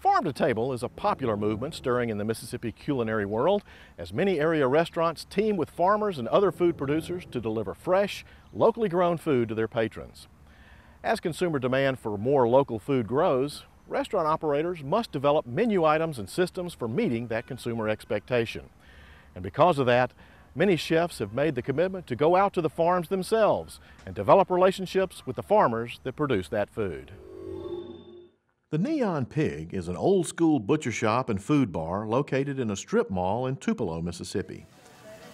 Farm to table is a popular movement stirring in the Mississippi culinary world as many area restaurants team with farmers and other food producers to deliver fresh, locally grown food to their patrons. As consumer demand for more local food grows, restaurant operators must develop menu items and systems for meeting that consumer expectation. And because of that, many chefs have made the commitment to go out to the farms themselves and develop relationships with the farmers that produce that food. The Neon Pig is an old-school butcher shop and food bar located in a strip mall in Tupelo, Mississippi.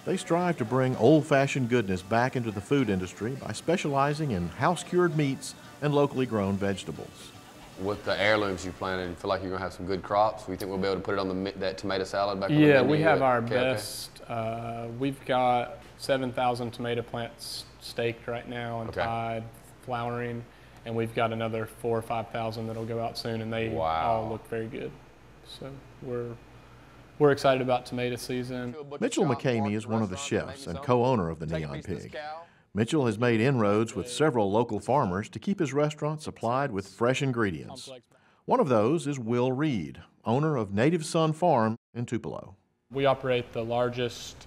They strive to bring old-fashioned goodness back into the food industry by specializing in house-cured meats and locally grown vegetables. With the heirlooms you planted, you feel like you're going to have some good crops? We think we'll be able to put it on that tomato salad back on the menu? Yeah, we have our best. We've got 7,000 tomato plants staked right now and tied, flowering. And we've got another 4,000 or 5,000 that'll go out soon, and they all look very good. So we're excited about tomato season. Mitchell McCamey is one of the chefs and co-owner of the Neon Pig. Mitchell has made inroads with several local farmers to keep his restaurant supplied with fresh ingredients. One of those is Will Reed, owner of Native Sun Farm in Tupelo. We operate the largest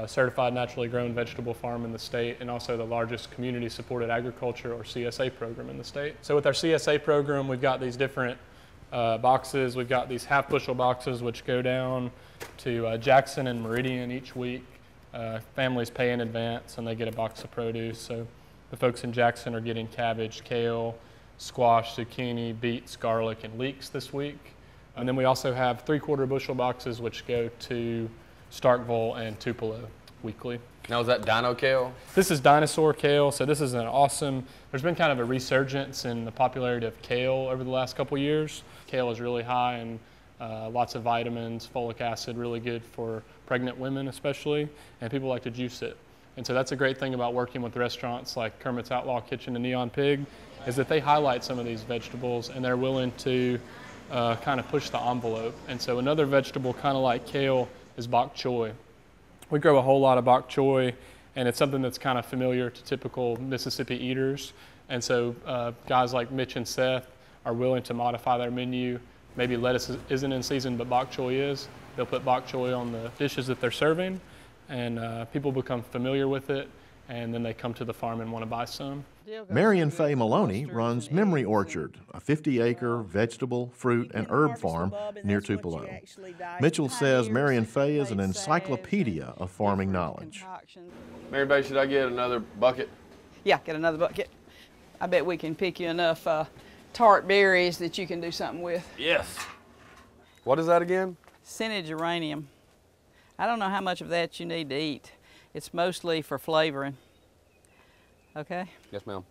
certified naturally grown vegetable farm in the state, and also the largest community supported agriculture or CSA program in the state. So with our CSA program, we've got these different boxes. We've got these half bushel boxes which go down to Jackson and Meridian each week. Families pay in advance and they get a box of produce. So the folks in Jackson are getting cabbage, kale, squash, zucchini, beets, garlic, and leeks this week. And then we also have 3/4 bushel boxes which go to Starkville and Tupelo weekly. Now, is that dino kale? This is dinosaur kale, so this is an awesome, there's been kind of a resurgence in the popularity of kale over the last couple years. Kale is really high in lots of vitamins, folic acid, really good for pregnant women especially, and people like to juice it. And so that's a great thing about working with restaurants like Kermit's Outlaw Kitchen and Neon Pig, is that they highlight some of these vegetables and they're willing to kind of push the envelope. And so another vegetable kind of like kale is bok choy. We grow a whole lot of bok choy, and it's something that's kind of familiar to typical Mississippi eaters. And so guys like Mitch and Seth are willing to modify their menu. Maybe lettuce isn't in season, but bok choy is. They'll put bok choy on the dishes that they're serving, and people become familiar with it, and then they come to the farm and want to buy some. Marian Maloney runs Memory Orchard, a 50-acre vegetable, fruit, and herb farm near Tupelo. Mitchell says Marian is an encyclopedia of farming knowledge. Marian Faye, should I get another bucket? Yeah, get another bucket. I bet we can pick you enough tart berries that you can do something with. Yes. What is that again? Scented geranium. I don't know how much of that you need to eat. It's mostly for flavoring. Okay? Yes, ma'am.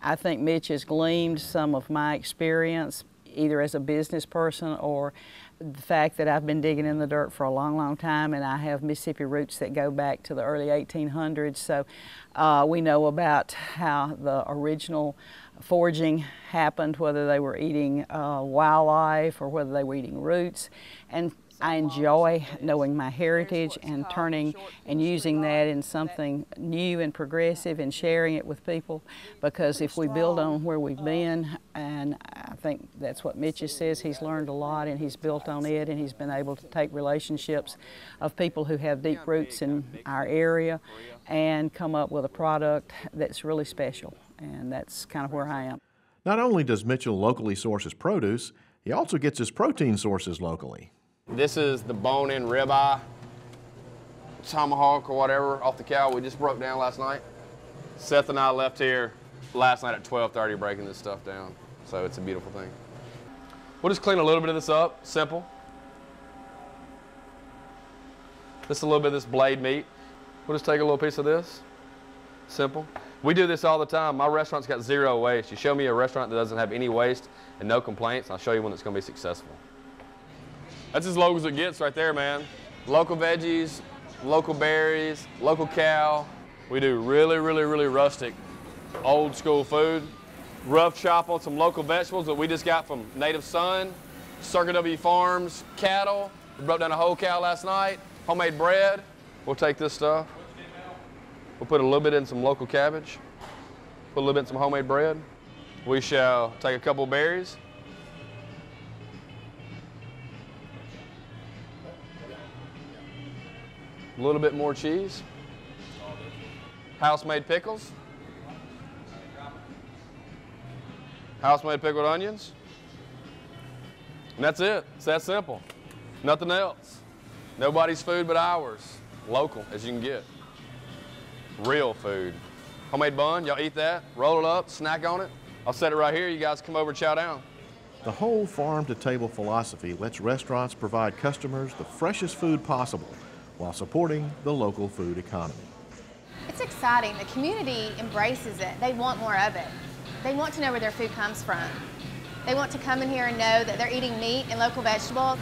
I think Mitch has gleaned some of my experience, either as a business person or the fact that I've been digging in the dirt for a long, long time, and I have Mississippi roots that go back to the early 1800s. So we know about how the original foraging happened, whether they were eating wildlife or whether they were eating roots. And I enjoy knowing my heritage and turning and using that in something new and progressive and sharing it with people, because if we build on where we've been, and I think that's what Mitch says, he's learned a lot and he's built on it, and he's been able to take relationships of people who have deep roots in our area and come up with a product that's really special, and that's kind of where I am. Not only does Mitchell locally source his produce, he also gets his protein sources locally. This is the bone-in ribeye, tomahawk or whatever off the cow we just broke down last night. Seth and I left here last night at 12:30 breaking this stuff down, so it's a beautiful thing. We'll just clean a little bit of this up, simple. This is a little bit of this blade meat. We'll just take a little piece of this, simple. We do this all the time. My restaurant's got zero waste. You show me a restaurant that doesn't have any waste and no complaints, I'll show you one that's gonna be successful. That's as local as it gets right there, man. Local veggies, local berries, local cow. We do really, really, really rustic, old school food. Rough chop on some local vegetables that we just got from Native Sun, Circuit W Farms, cattle. We broke down a whole cow last night. Homemade bread. We'll take this stuff. We'll put a little bit in some local cabbage. Put a little bit in some homemade bread. We shall take a couple berries. A little bit more cheese. House-made pickles. House-made pickled onions. And that's it. It's that simple. Nothing else. Nobody's food but ours. Local as you can get. Real food. Homemade bun, y'all eat that, roll it up, snack on it. I'll set it right here. You guys come over and chow down. The whole farm-to-table philosophy lets restaurants provide customers the freshest food possible while supporting the local food economy. It's exciting. The community embraces it. They want more of it. They want to know where their food comes from. They want to come in here and know that they're eating meat and local vegetables.